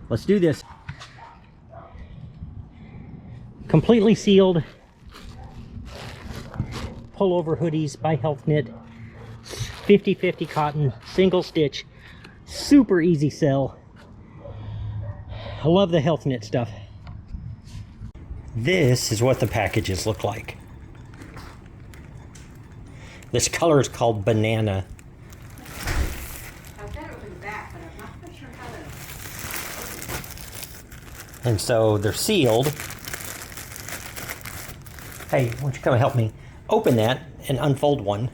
Let's do this. Completely sealed pullover hoodies by Health Knit. 50/50 cotton, single stitch, super easy sell. I love the Health Knit stuff. This is what the packages look like. This color is called banana. I've got it open the back, but I'm not quite sure how to. And so they're sealed. Hey, why don't you come help me open that and unfold one.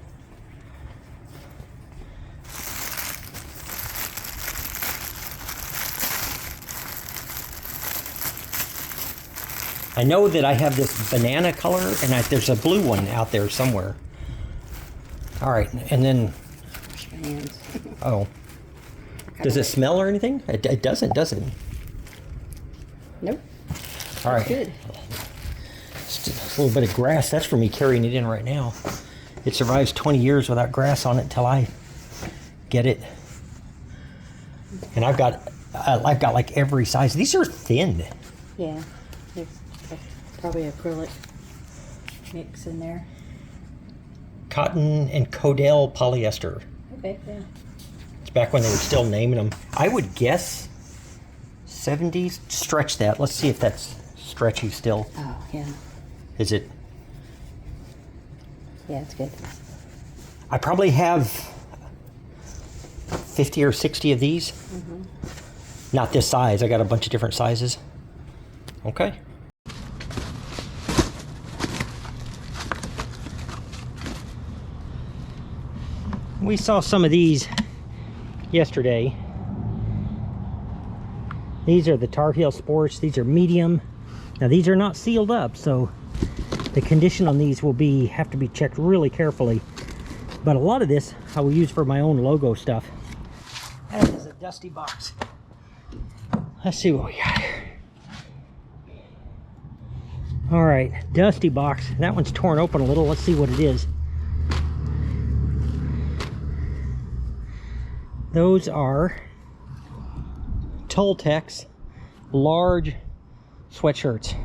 I know that I have this banana color, and there's a blue one out there somewhere. All right, and then, oh, does it smell or anything? It doesn't, does it? Nope. All right. Good. Just a little bit of grass. That's for me carrying it in right now. It survives 20 years without grass on it until I get it. And I've got like every size. These are thin. Yeah. There's probably acrylic mix in there. Cotton and Codell polyester. Okay, yeah. It's back when they were still naming them. I would guess 70s. Stretch that. Let's see if that's stretchy still. Oh, yeah. Is it? Yeah, it's good. I probably have 50 or 60 of these. Mm-hmm. Not this size. I got a bunch of different sizes. Okay. We saw some of these yesterday. These are the Tar Heel Sports. These are medium. Now these are not sealed up, so the condition on these will have to be checked really carefully. But a lot of this I will use for my own logo stuff. That is a dusty box. Let's see what we got here. All right, dusty box. That one's torn open a little. Let's see what it is. Those are Toltecs large sweatshirts.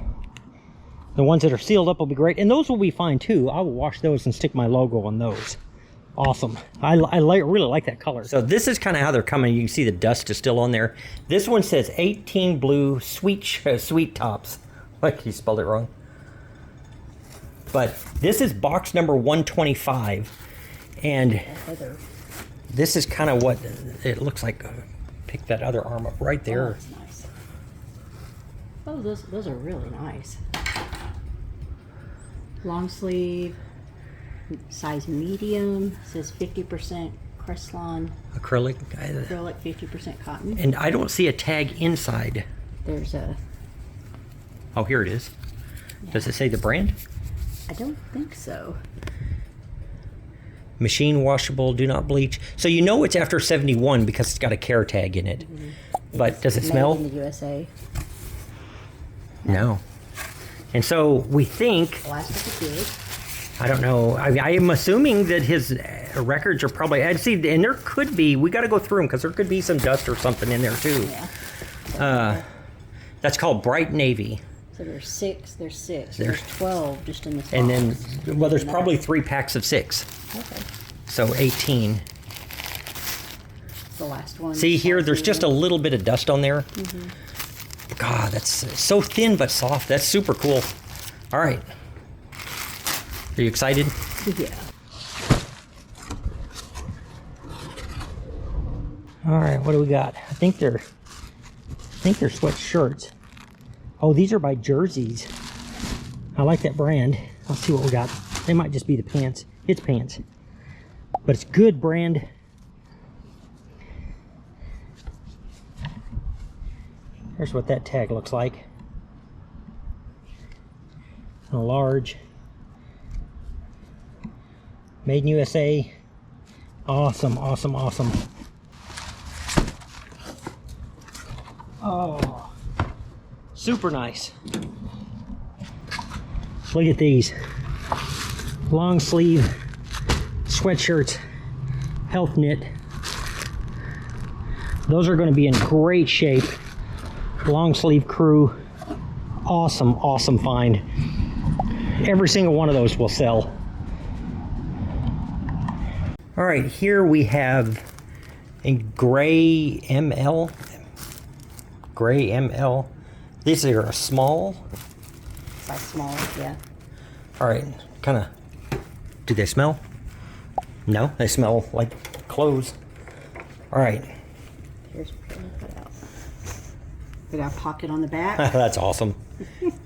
The ones that are sealed up will be great, and those will be fine too. I will wash those and stick my logo on those. Awesome. I really like that color. So this is kind of how they're coming. You can see the dust is still on there. This one says 18 blue sweet tops. Like he spelled it wrong. But this is box number 125, and this is kind of what it looks like. Pick that other arm up right there. Oh, that's nice. Oh, those are really nice. Long sleeve, size medium. Says 50% Cresslon Acrylic, 50% cotton. and I don't see a tag inside. There's a. Oh, here it is. Yeah. Does it say the brand? I don't think so. Machine washable, do not bleach. So you know it's after 71 because it's got a care tag in it. Mm-hmm. But does it Made smell? in the USA. No. And so we think, Elastic is good. I don't know. I am assuming that his records are probably, I'd see, and there could be, we got to go through them because there could be some dust or something in there too. Yeah. That's called bright navy. So there's 6. There's 12 just in this box. And then, well, there's probably 3 packs of 6. Okay. So 18. The last one. See here, there's just a little bit of dust on there. Mm-hmm. God, that's so thin but soft. That's super cool. All right. Are you excited? Yeah. All right, what do we got? I think they're sweatshirts. Oh, these are by Jerseys. I like that brand. Let's see what we got. They might just be the pants. It's pants. But it's good brand. Here's what that tag looks like. A large. Made in USA. Awesome, awesome, awesome. Oh, super nice. Look at these. Long sleeve sweatshirts, Health Knit. Those are going to be in great shape long sleeve crew. Awesome, awesome find. Every single one of those will sell. All right, here we have a gray ML. Gray ML. These are a small. Size small, yeah. All right, kind of. Do they smell? No, they smell like clothes. All right. Here's what we put out. We got a pocket on the back. That's awesome.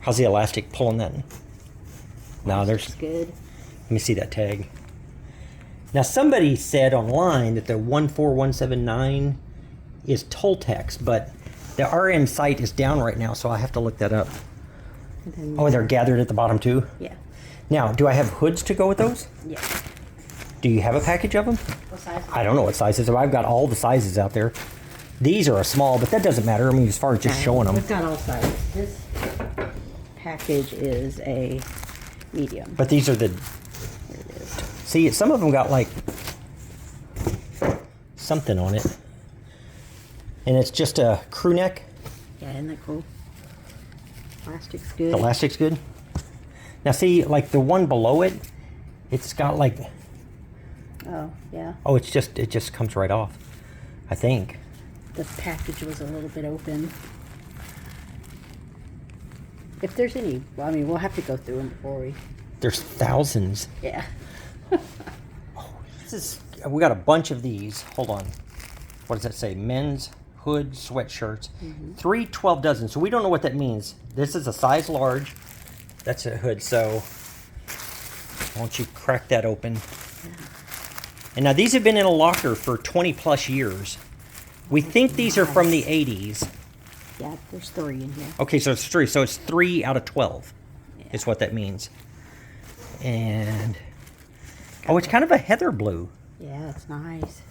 How's the elastic pulling that? No, there's. Good. Let me see that tag. Now, somebody said online that the 14179 is Toltex, but the RM site is down right now, so I have to look that up. Oh, they're gathered at the bottom too? Yeah. Now, do I have hoods to go with those? Yeah. Do you have a package of them? What size? I don't know what sizes. I've got all the sizes out there. These are a small, but that doesn't matter. I mean, as far as just showing them. We've got all sizes. This package is a medium. But these are the... Here it is. See, some of them got like something on it. And it's just a crew neck. Yeah, isn't that cool? Plastic's good. The elastic's good. Now see, like the one below it, it's got like... Oh, yeah. Oh, it just comes right off, I think. The package was a little bit open. If there's any, well, I mean, we'll have to go through them before we... There's thousands. Yeah. This is... We got a bunch of these. Hold on. What does that say? Men's hood sweatshirts. 3 12 dozen. So we don't know what that means. This is a size large. That's a hood. So why don't you crack that open? Yeah. And now these have been in a locker for 20 plus years. We think these are from the 80s. Yeah, there's 3 in here. Okay, so it's 3. So it's 3 out of 12 Yeah. is what that means. And oh, it's kind of a heather blue. Yeah, it's nice.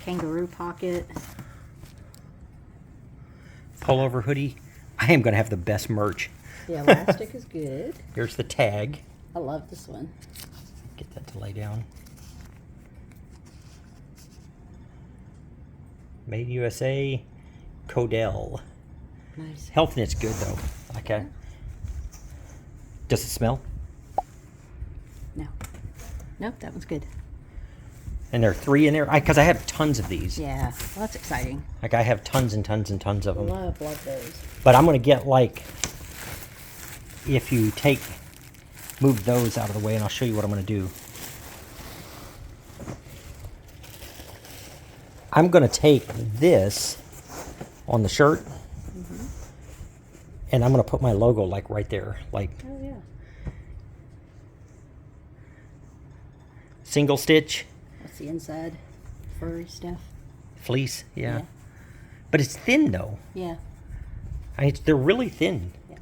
Kangaroo pocket. Pullover hoodie. I am going to have the best merch. The elastic is good. Here's the tag. I love this one. Get that to lay down. Made USA, Codell. Nice. Health Knit's good though. Okay. Does it smell? No. Nope, that one's good. And there are 3 in there? Because I have tons of these. Yeah, well, that's exciting. Like I have tons and tons and tons of them. Love those. But I'm going to get like, if you move those out of the way, and I'll show you what I'm going to do. I'm going to take this on the shirt, and I'm going to put my logo like right there, like Oh, yeah. single stitch, What's the inside? Furry stuff? fleece, yeah. Yeah. But it's thin though. Yeah. They're really thin. Yeah.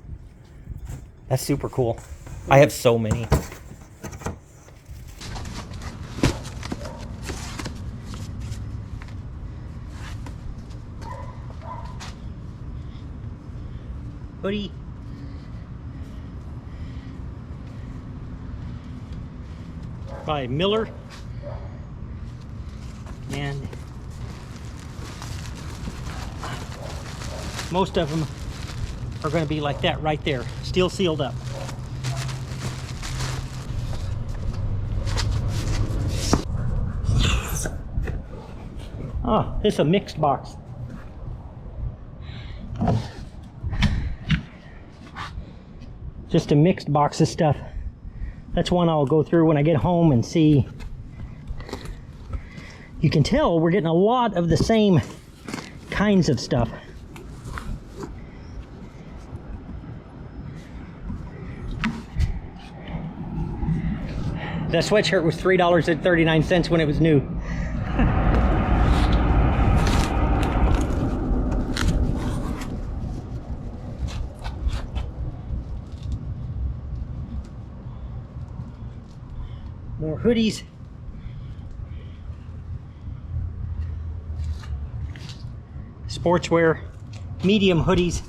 That's super cool. I have so many. Hoodie. By Miller. And most of them are going to be like that right there, still sealed up. Ah, it's a mixed box. Just a mixed box of stuff. That's one I'll go through when I get home and see. You can tell we're getting a lot of the same kinds of stuff. That sweatshirt was $3.39 when it was new. More hoodies. Sportswear, medium hoodies.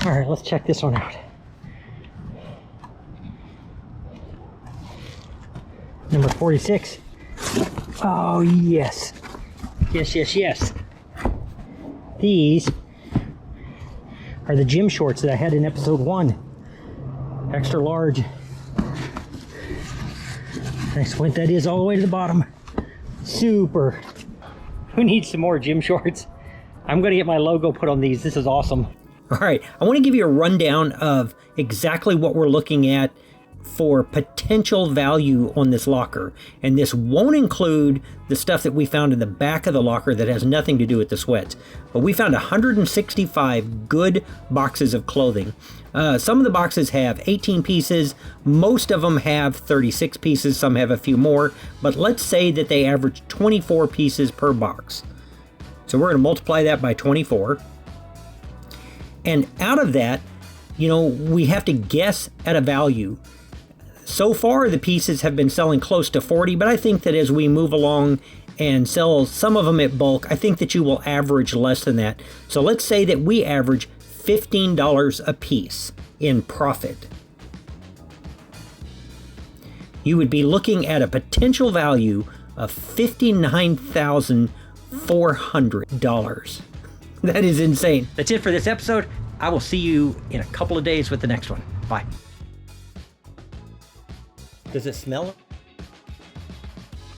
All right, let's check this one out. Number 46. Oh, yes. Yes, yes, yes. These are the gym shorts that I had in episode 1. Extra large. Nice squint that is all the way to the bottom. Super. Who needs some more gym shorts? I'm going to get my logo put on these. This is awesome. All right, I want to give you a rundown of exactly what we're looking at for potential value on this locker. And this won't include the stuff that we found in the back of the locker that has nothing to do with the sweats. But we found 165 good boxes of clothing. Some of the boxes have 18 pieces. Most of them have 36 pieces. Some have a few more. But let's say that they average 24 pieces per box. So we're going to multiply that by 24. And out of that, you know, we have to guess at a value. So far, the pieces have been selling close to 40, but I think that as we move along and sell some of them at bulk, I think that you will average less than that. So let's say that we average $15 a piece in profit. You would be looking at a potential value of $59,400. That is insane. That's it for this episode. I will see you in a couple of days with the next one. Bye. Does it smell?